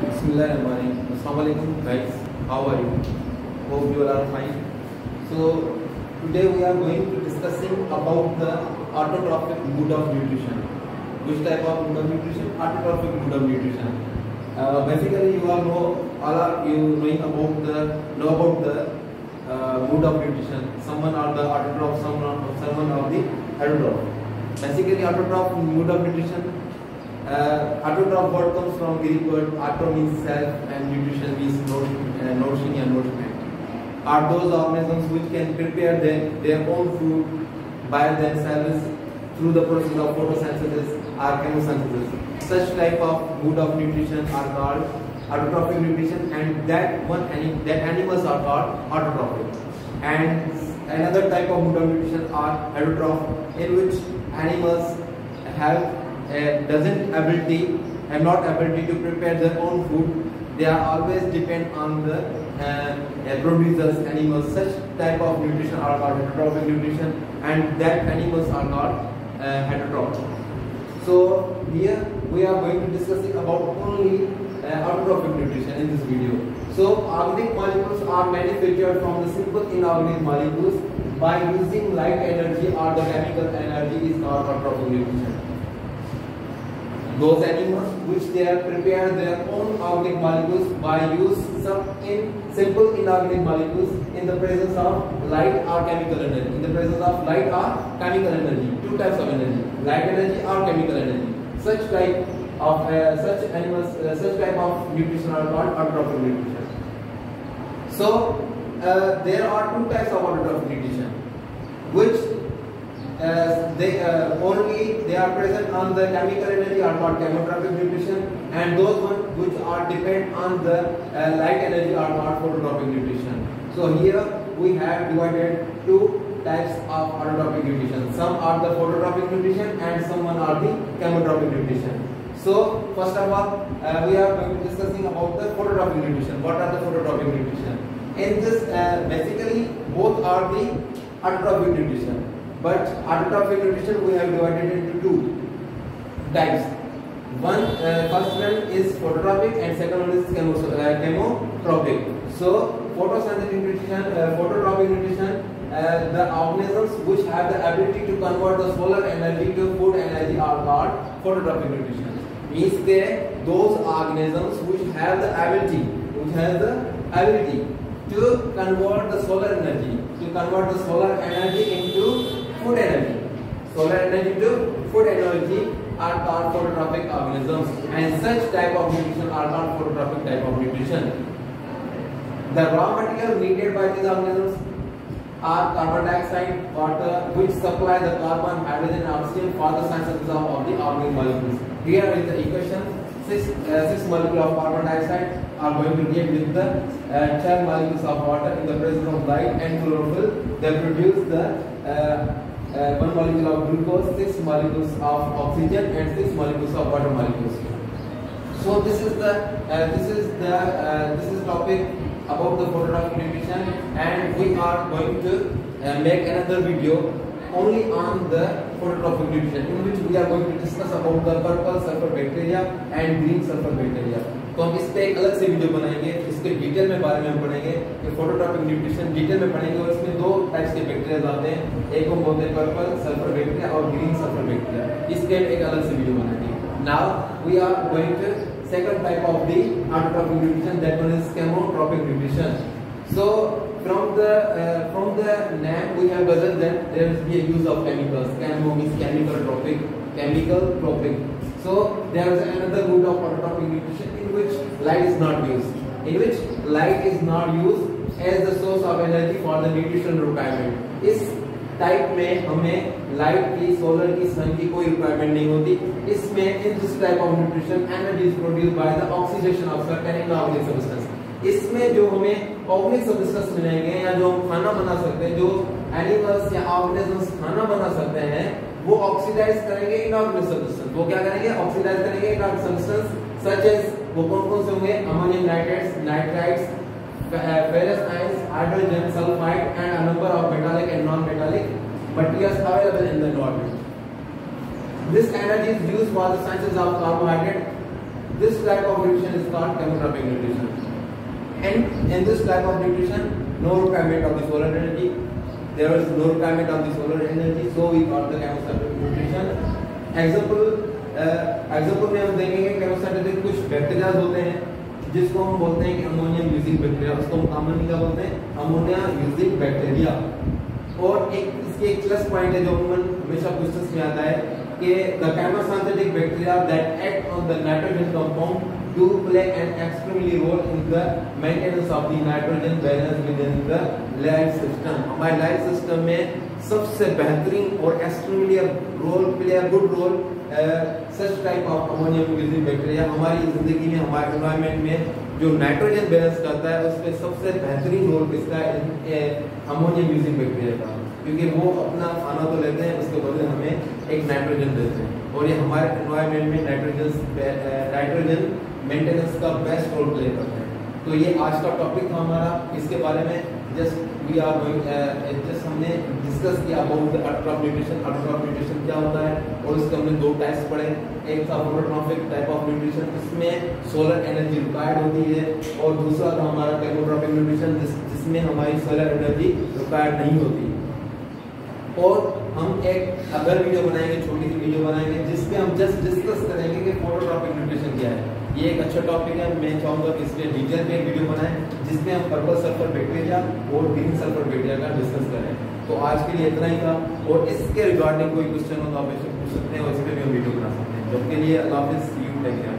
Bismillahirrahmanirrahim. Assalamualaikum guys. How are you? Hope you all are fine. So today we are going to discussing about the autotrophic mode of nutrition. Which type of mode of nutrition? Autotrophic mode of nutrition. Basically, you all knowing about the mode of nutrition. Someone are the autotroph, someone are the heterotroph. Basically, autotroph mode of nutrition. Autotroph word comes from Greek word auto means self and nutrition means nourishing and nourishment. Are those organisms which can prepare their own food by themselves through the process of photosynthesis or chemosynthesis. Such type of mode of nutrition are called autotrophic nutrition, and that animals are called autotrophic. And another type of mode of nutrition are heterotroph, in which animals have not ability to prepare their own food. They are always depend on the producers, animals. Such type of nutrition are called heterotrophic nutrition, and that animals are called heterotroph. So here we are going to discussing about only autotrophic nutrition in this video. So organic molecules are manufactured from the simple inorganic molecules by using light energy or the chemical energy is called autotrophic nutrition. Those animals which they have prepared their own organic molecules by use some simple inorganic molecules in the presence of light or chemical energy. In the presence of light or chemical energy, two types of energy: light energy or chemical energy. Such type of such type of nutrition are called autotrophic nutrition. So there are two types of autotrophic nutrition, which they are present on the chemical energy are called chemotrophic nutrition, and those ones which are depend on the light energy are called phototrophic nutrition. So here we have divided two types of autotrophic nutrition. Some are the phototrophic nutrition and some are the chemotrophic nutrition. So first of all, we are going to discussing about the phototrophic nutrition. What are the phototrophic nutrition? In this, basically both are the autotrophic nutrition. But autotrophic nutrition we have divided into two types. First one is phototropic and second one is chemotropic. So photosynthetic nutrition, phototropic nutrition, the organisms which have the ability to convert the solar energy to food energy are called phototropic nutrition. Means that those organisms which have the ability to convert the solar energy into food energy. Solar energy to food energy are called phototropic organisms, and such type of nutrition are called phototropic type of nutrition. The raw material needed by these organisms are carbon dioxide, water, which supply the carbon, hydrogen, and oxygen for the synthesis of the organic molecules. Here is the equation: six molecules of carbon dioxide are going to react with the 12 molecules of water in the presence of light and chlorophyll. They produce the 1 molecule of glucose, 6 molecules of oxygen, and 6 molecules of water molecules. So this is topic about the phototrophic nutrition, and we are going to make another video only on the phototrophic nutrition, in which we are going to discuss about the purple sulfur bacteria and green sulfur bacteria. तो हम इस पे एक अलग से video बनाएंगे, इसके detail में बारे में हम पढ़ेंगे कि फोटोट्रॉपिक न्यूट्रिशन डिटेल में पढ़ेंगे, और इसमें दो टाइप्स के बैक्टीरिया आते हैं, एक को बोलते हैं पर्पल सल्फर बैक्टीरिया और ग्रीन सल्फर बैक्टीरिया. इसके एक अलग से वीडियो बनाएंगे. Now we are going to second type of the autotrophic nutrition, that one is chemotropic nutrition. So from the name we have gathered that there is a use of chemicals. Chemo means chemical tropic. So there is another root of autotrophic nutrition in which light is not used as the source of energy for the nutrition requirement. इस type में हमें light की, solar की, सन की कोई requirement नहीं होती. इसमें in this type of nutrition energy is produced by the oxidation of certain inorganic substance. इसमें जो हमें ऑर्गेनिक सब्सटेंस मिलेंगे या जो हम खाना बना सकते हैं, जो एनिमल्स या ऑर्गेनिजम्स खाना बना सकते हैं, वो ऑक्सीडाइज करेंगे इनऑर्गेनिक सब्सटेंस. वो क्या करेंगे? ऑक्सीडाइज करेंगे इनऑर्गेनिक सब्सटेंस सच एज, वो कौन से होंगे? Ammonium nitrates, nitrites, ferrous ions, hydrogen sulfide, and a number of metallic and non-metallic materials available in the environment. This energy is used for the synthesis of carbohydrate This type of nutrition is called chemotrophic nutrition. And in this type of nutrition, no requirement of the solar energy. There is no requirement of the solar energy, so we call the chemotrophic nutrition. Example में हम देखेंगे केमोस्टैटिक कुछ bacteria होते हैं जिसको हम बोलते हैं कि अमोनिया यूजिंग बैक्टीरिया, उसको हम कॉमनली क्या बोलते हैं, अमोनिया यूजिंग बैक्टीरिया। और एक इसके एक प्लस पॉइंट है जो हमेशा क्वेश्चंस में आता है कि the chemosynthetic bacteria that act on the nitrogen compound do play an extremely role in the maintenance of the nitrogen balance within the life system। हमारे लाइफ सिस्टम में सबसे बेहतरीन और extremely role play good role such type of ammonium using bacteria हमारी जिंदगी में, हमारे environment में जो नाइट्रोजन बैलेंस करता है उसमें सबसे बेहतरीन रोल किसका है, अमोनियम यूजिंग बैक्टीरिया का, क्योंकि वो अपना खाना तो लेते हैं उसके बदले हमें एक नाइट्रोजन देते हैं और ये हमारे एनवायरनमेंट में नाइट्रोजन मेंटेनेंस का बेस्ट रोल प्ले करते हैं। तो ये आज का टॉपिक था हमारा, इसके बारे में जस्ट हमने डिस्कस किया about the autotroph nutrition. Autotroph nutrition क्या होता है और उसके हमने दो टाइप्स पढ़े। एक था फोटोट्रॉफिक टाइप ऑफ न्यूट्रिशन, इसमें सोलर एनर्जी रिक्वायर्ड होती है, और दूसरा था हमारा केमोट्रॉफिक न्यूट्रिशन जिसमें हमारी सोलर एनर्जी रिक्वायर्ड नहीं होती। और हम एक अदर वीडियो बनाएंगे, छोटी सी वीडियो बनाएंगे जिसपे हम जस्ट डिस्कस करेंगे कि फोटोट्रॉफिक न्यूट्रिशन क्या है। ये एक अच्छा टॉपिक है, मैं चाहूंगा कि इसके डिटेल में एक वीडियो बनाएं जिसमें हम पर्पल सल्फर बैक्टीरिया और ग्रीन सल्फर बैक्टीरिया का डिस्कस करें। तो आज के लिए इतना ही था, और इसके रिगार्डिंग कोई क्वेश्चन हो तो आप पूछ सकते हैं और इस पर भी हम वीडियो बना सकते हैं। जब के लिए अल्लाह हाफिज़, सी यू, टेक केयर।